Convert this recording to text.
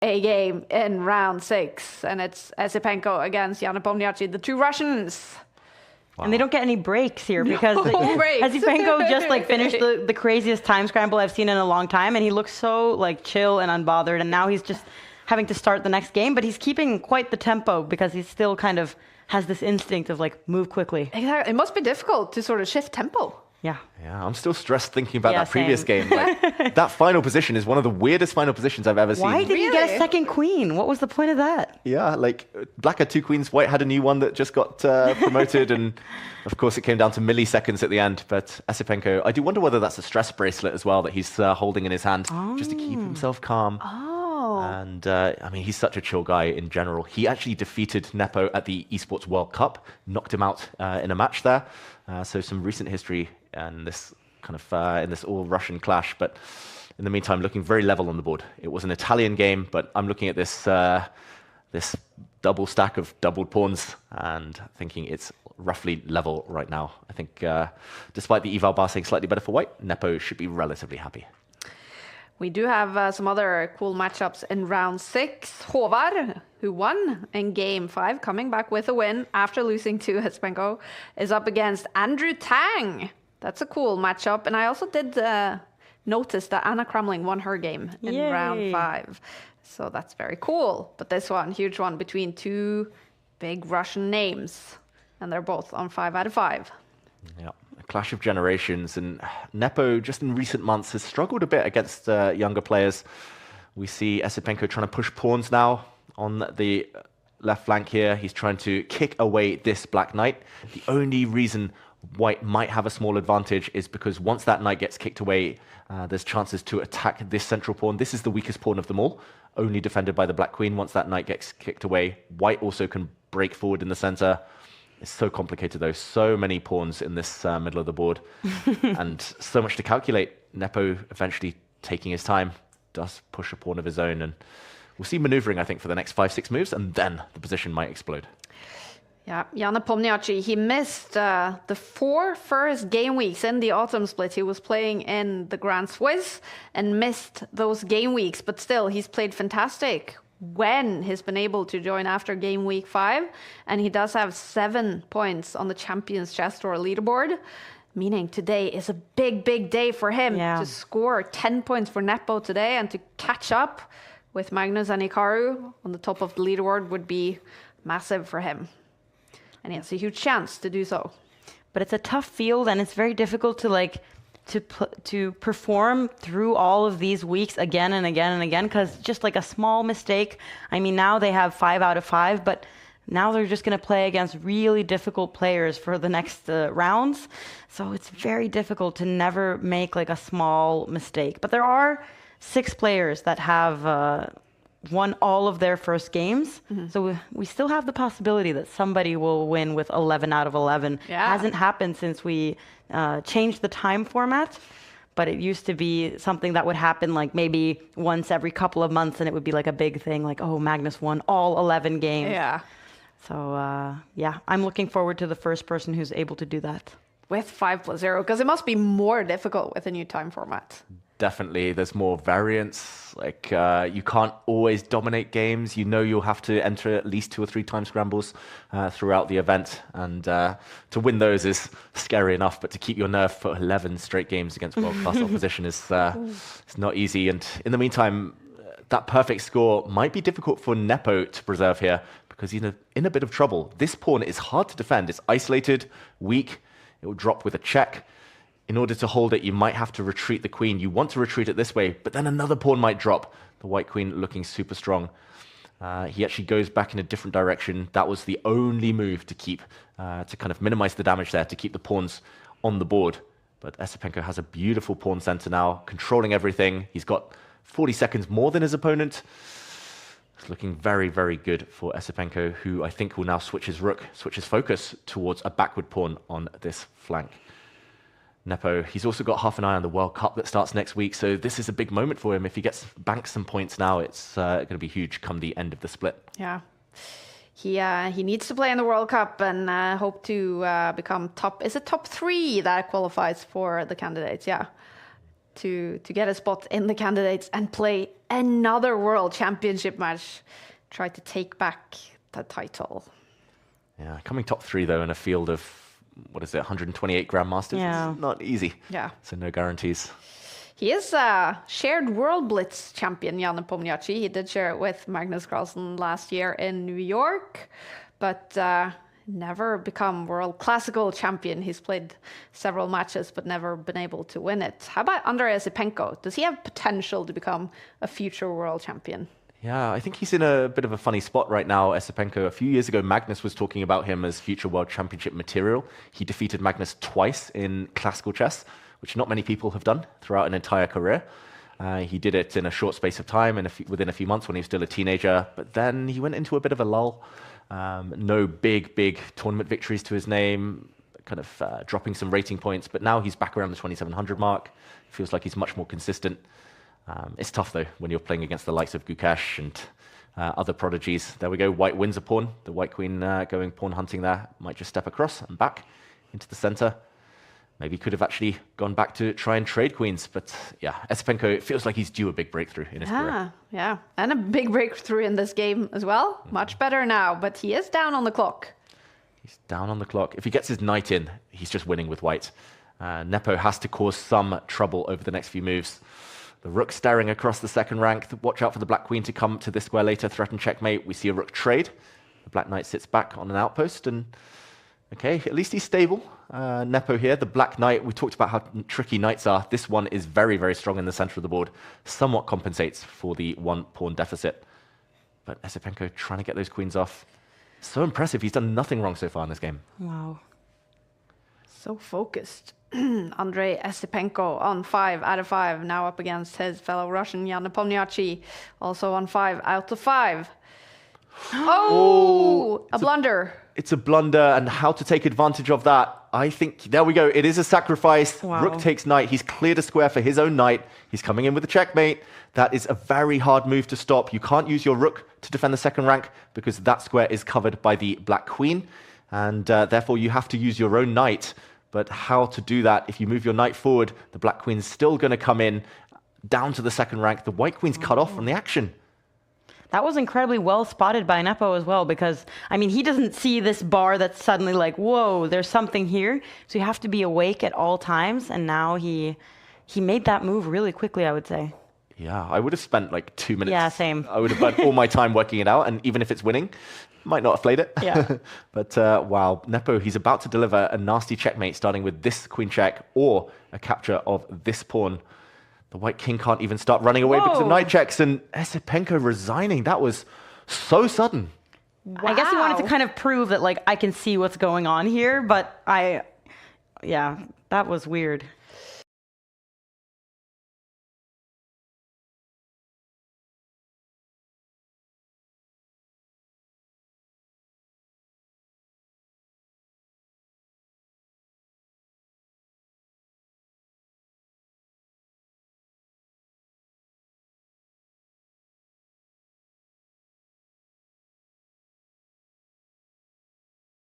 a game in round 6, and it's Esipenko against Nepomniachtchi, the 2 Russians. Wow. And they don't get any breaks here because breaks. Esipenko just like finished the craziest time scramble I've seen in a long time, and he looks so like chill and unbothered, and now he's just having to start the next game, but he's keeping quite the tempo because he still kind of has this instinct of like move quickly. Exactly. It must be difficult to sort of shift tempo. Yeah. Yeah, I'm still stressed thinking about that previous game. Like, that final position is one of the weirdest final positions I've ever seen. Why did he get a second queen? What was the point of that? Yeah, like Black had 2 queens, White had a new one that just got promoted, and of course it came down to milliseconds at the end. But Esipenko, I do wonder whether that's a stress bracelet as well that he's holding in his hand just to keep himself calm. And I mean, he's such a chill guy in general. He actually defeated Nepo at the Esports World Cup, knocked him out in a match there. So some recent history and this kind of in this all-Russian clash. But in the meantime, looking very level on the board. It was an Italian game, but I'm looking at this this double stack of doubled pawns and thinking it's roughly level right now. I think despite the eval bar saying slightly better for White, Nepo should be relatively happy. We do have some other cool matchups in round 6. Håvard, who won in game 5, coming back with a win after losing to Esipenko, is up against Andrew Tang. That's a cool matchup. And I also did notice that Anna Kramling won her game in round 5. So that's very cool. But this one, huge one between 2 big Russian names. And they're both on 5 out of 5. Yeah. A clash of generations, and Nepo just in recent months has struggled a bit against younger players. We see Esipenko trying to push pawns now on the left flank here. He's trying to kick away this black knight. The only reason White might have a small advantage is because once that knight gets kicked away, there's chances to attack this central pawn. This is the weakest pawn of them all, only defended by the black queen. Once that knight gets kicked away, White also can break forward in the center. It's so complicated, though. So many pawns in this middle of the board and so much to calculate. Nepo eventually taking his time, does push a pawn of his own. And we'll see maneuvering, I think, for the next 5-6 moves, and then the position might explode. Yeah, Nepomniachtchi, he missed the 4 first game weeks in the autumn split. He was playing in the Grand Swiss and missed those game weeks, but still, he's played fantastic when he's been able to join after game week 5, and he does have 7 points on the Champions Chess Tour leaderboard, meaning today is a big day for him to score 10 points for Nepo today, and to catch up with Magnus and Hikaru on the top of the leaderboard would be massive for him, and he has a huge chance to do so. But it's a tough field, and it's very difficult to perform through all of these weeks again and again and again, because just like a small mistake, I mean, now they have 5 out of 5, but now they're just going to play against really difficult players for the next rounds. So it's very difficult to never make like a small mistake. But there are 6 players that have won all of their first games. So we still have the possibility that somebody will win with 11 out of 11. Hasn't happened since we changed the time format, but it used to be something that would happen like maybe once every couple of months, and it would be like a big thing, like, oh, Magnus won all 11 games. Yeah. So yeah, I'm looking forward to the first person who's able to do that. With 5+0, because it must be more difficult with a new time format. Definitely, there's more variance. Like you can't always dominate games. You know you'll have to enter at least 2 or 3 time scrambles throughout the event, and to win those is scary enough. But to keep your nerve for 11 straight games against world-class opposition is it's not easy. And in the meantime, that perfect score might be difficult for Nepo to preserve here, because he's in a bit of trouble. This pawn is hard to defend. It's isolated, weak. It will drop with a check. In order to hold it, you might have to retreat the queen. You want to retreat it this way, but then another pawn might drop. The white queen looking super strong. He actually goes back in a different direction. That was the only move to keep, to kind of minimize the damage there, to keep the pawns on the board. But Esipenko has a beautiful pawn center now, controlling everything. He's got 40 seconds more than his opponent. It's looking very, very good for Esipenko, who I think will now switch his rook, switch his focus towards a backward pawn on this flank. Nepo, he's also got half an eye on the World Cup that starts next week, so this is a big moment for him. If he gets banks some points now, it's going to be huge come the end of the split. Yeah. He needs to play in the World Cup and hope to become top... Is it top 3 that qualifies for the candidates? Yeah. to get a spot in the candidates and play another World Championship match, try to take back the title. Yeah, coming top 3 though in a field of, what is it, 128 Grandmasters? Yeah. It's not easy. Yeah. So no guarantees. He is a shared World Blitz champion, Jan Nepomniachtchi. He did share it with Magnus Carlsen last year in New York, but never become World Classical champion. He's played several matches, but never been able to win it. How about Andrey Esipenko? Does he have potential to become a future world champion? Yeah, I think he's in a bit of a funny spot right now, Esipenko. A few years ago, Magnus was talking about him as future World Championship material. He defeated Magnus twice in classical chess, which not many people have done throughout an entire career. He did it in a short space of time, and within a few months when he was still a teenager. But then he went into a bit of a lull. No big tournament victories to his name, kind of dropping some rating points. But now he's back around the 2,700 mark. Feels like he's much more consistent. It's tough, though, when you're playing against the likes of Gukash and other prodigies. There we go. White wins a pawn. The white queen going pawn hunting there. Might just step across and back into the center. Maybe could have actually gone back to try and trade queens. But yeah, Esipenko, it feels like he's due a big breakthrough in his career. Yeah, and a big breakthrough in this game as well. Much better now, but he is down on the clock. He's down on the clock. If he gets his knight in, he's just winning with white. Nepo has to cause some trouble over the next few moves. The rook staring across the second rank. Watch out for the black queen to come to this square later. Threaten checkmate. We see a rook trade. The black knight sits back on an outpost. And okay, at least he's stable. Nepo here. The black knight. We talked about how tricky knights are. This one is very strong in the center of the board. Somewhat compensates for the 1 pawn deficit. But Esipenko trying to get those queens off. So impressive. He's done nothing wrong so far in this game. Wow. So focused. Andrey Esipenko on 5 out of 5, now up against his fellow Russian Jan Nepomniachtchi, also on 5 out of 5. Oh, a blunder. It's a blunder, and how to take advantage of that. I think, there we go, it is a sacrifice. Wow. Rook takes knight. He's cleared a square for his own knight. He's coming in with a checkmate. That is a very hard move to stop. You can't use your rook to defend the second rank because that square is covered by the black queen, and therefore you have to use your own knight. But how to do that? If you move your knight forward, the black queen's still going to come in down to the second rank. The white queen's cut off from the action. That was incredibly well spotted by Nepo as well, because, I mean, he doesn't see this bar that's suddenly like, whoa, there's something here. So you have to be awake at all times. And now he made that move really quickly, I would say. Yeah, I would have spent like 2 minutes. Yeah, same. I would have burnt all my time working it out. And even if it's winning, might not have played it. Yeah. But wow, Nepo, he's about to deliver a nasty checkmate, starting with this queen check or a capture of this pawn. The white king can't even start running away because of knight checks, and Esipenko resigning. That was so sudden. Wow. I guess he wanted to kind of prove that, like, I can see what's going on here, but yeah, that was weird.